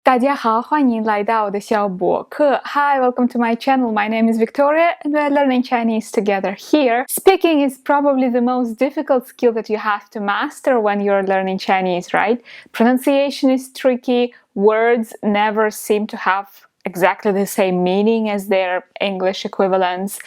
大家好，欢迎来到我的小博客。Hi, welcome to my channel. My name is Victoria and we're learning Chinese together here. Speaking is probably the most difficult skill that you have to master when you're learning Chinese, right? Pronunciation is tricky. Words never seem to have exactly the same meaning as their English equivalents.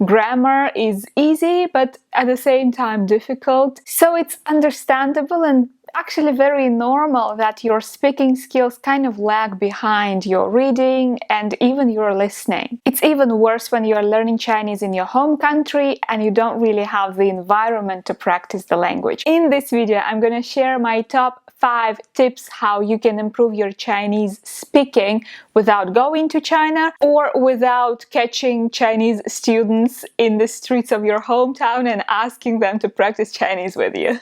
Grammar is easy, but at the same time difficult. So it's understandable and actually very normal that your speaking skills kind of lag behind your reading and even your listening. It's even worse when you're learning Chinese in your home country and you don't really have the environment to practice the language. In this video, I'm going to share my top 5 tips how you can improve your Chinese speaking without going to China or without catching Chinese students in the streets of your hometown and asking them to practice Chinese with you.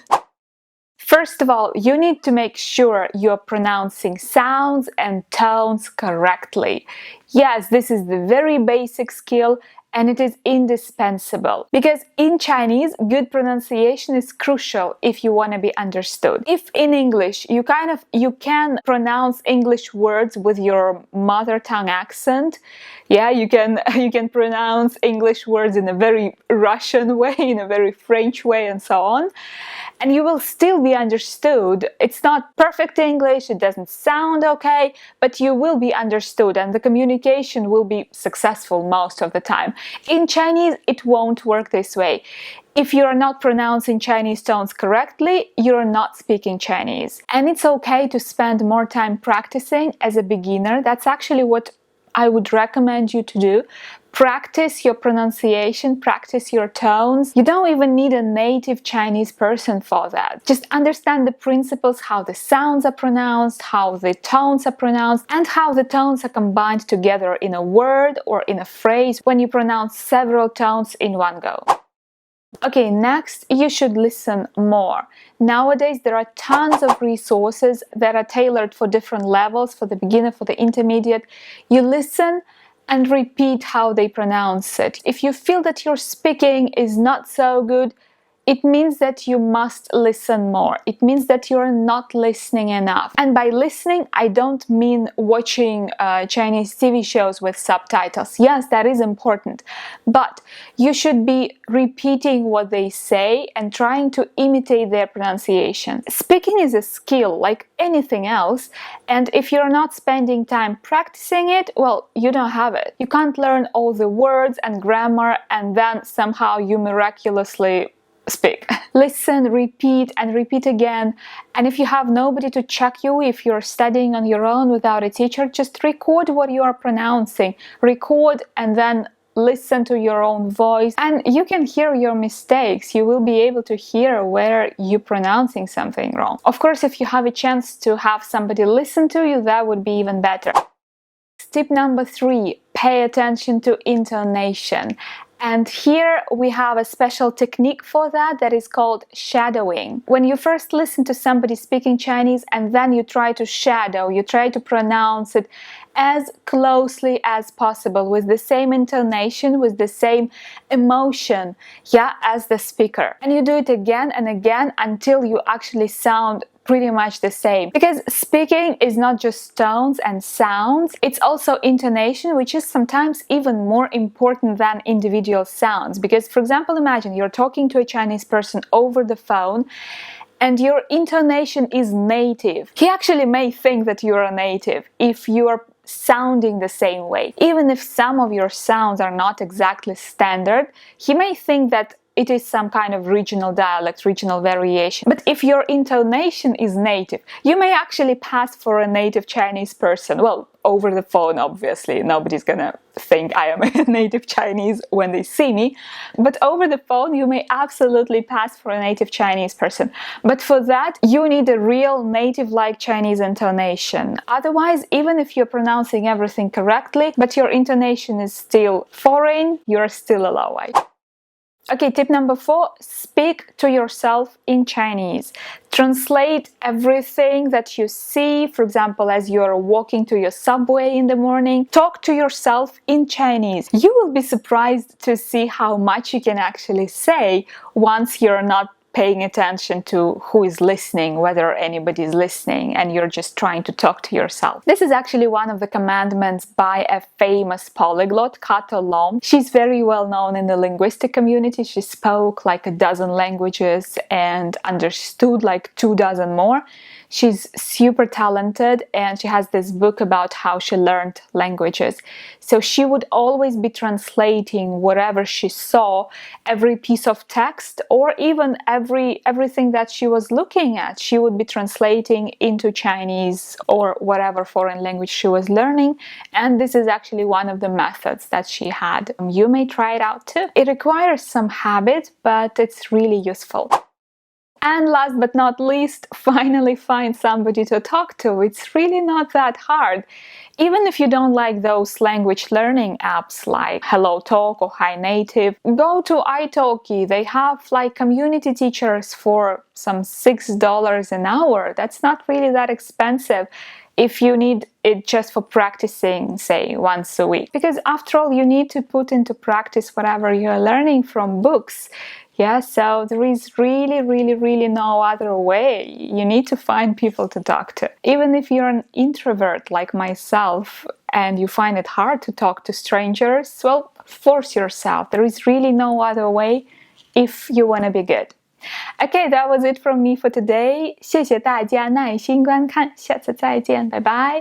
First of all, you need to make sure you're pronouncing sounds and tones correctly. Yes, this is the very basic skill and it is indispensable because in Chinese, good pronunciation is crucial if you want to be understood. If in English you can pronounce English words with your mother tongue accent, yeah, you can pronounce English words in a very Russian way, in a very French way, and so on. And you will still be understood. It's not perfect English, it doesn't sound okay, but you will be understood and the communication will be successful most of the time. In Chinese, it won't work this way. If you are not pronouncing Chinese tones correctly, you're not speaking Chinese. And it's okay to spend more time practicing as a beginner. That's actually what I would recommend you to do. Practice your pronunciation, practice your tones. You don't even need a native Chinese person for that. Just understand the principles, how the sounds are pronounced, how the tones are pronounced, and how the tones are combined together in a word or in a phrase when you pronounce several tones in one go. Okay, next, you should listen more. Nowadays, there are tons of resources that are tailored for different levels, for the beginner, for the intermediate. You listen and repeat how they pronounce it. If you feel that your speaking is not so good, it means that you must listen more. It means that you're not listening enough. And by listening, I don't mean watching Chinese TV shows with subtitles. Yes, that is important. But you should be repeating what they say and trying to imitate their pronunciation. Speaking is a skill like anything else. And if you're not spending time practicing it, well, you don't have it. You can't learn all the words and grammar and then somehow you miraculously speak. Listen, repeat and repeat again. And if you have nobody to check you, if you're studying on your own without a teacher, just record what you are pronouncing. Record and then listen to your own voice and you can hear your mistakes. You will be able to hear where you're pronouncing something wrong. Of course, if you have a chance to have somebody listen to you, that would be even better. Tip number 3, pay attention to intonation. And here we have a special technique for that is called shadowing. When you first listen to somebody speaking Chinese and then you try to shadow, you try to pronounce it as closely as possible with the same intonation, with the same emotion, yeah, as the speaker. And you do it again and again until you actually sound pretty much the same. Because speaking is not just tones and sounds, it's also intonation, which is sometimes even more important than individual sounds. Because, for example, imagine you're talking to a Chinese person over the phone and your intonation is native. He actually may think that you're a native if you are sounding the same way. Even if some of your sounds are not exactly standard, he may think that it is some kind of regional dialect, regional variation. But if your intonation is native, you may actually pass for a native Chinese person. Well, over the phone, obviously. Nobody's gonna think I am a native Chinese when they see me. But over the phone, you may absolutely pass for a native Chinese person. But for that, you need a real native-like Chinese intonation. Otherwise, even if you're pronouncing everything correctly, but your intonation is still foreign, you're still a Lowite. Okay, tip number 4, speak to yourself in Chinese. Translate everything that you see, for example, as you're walking to your subway in the morning. Talk to yourself in Chinese. You will be surprised to see how much you can actually say once you're not paying attention to who is listening, whether anybody is listening, and you're just trying to talk to yourself. This is actually one of the commandments by a famous polyglot, Kato Lom. She's very well known in the linguistic community. She spoke like a dozen languages and understood like 24 more. She's super talented, and she has this book about how she learned languages. So she would always be translating whatever she saw, every piece of text, or even everything that she was looking at, she would be translating into Chinese or whatever foreign language she was learning. And this is actually one of the methods that she had. You may try it out too. It requires some habit, but it's really useful. And last but not least, finally find somebody to talk to. It's really not that hard. Even if you don't like those language learning apps like HelloTalk or HiNative, go to italki. They have like community teachers for some $6 an hour. That's not really that expensive if you need it just for practicing, say, once a week. Because after all, you need to put into practice whatever you're learning from books. Yeah, so there is really no other way. You need to find people to talk to. Even if you're an introvert like myself and you find it hard to talk to strangers, well, force yourself. There is really no other way if you want to be good. Okay, that was it from me for today. 谢谢大家耐心观看，下次再见，拜拜。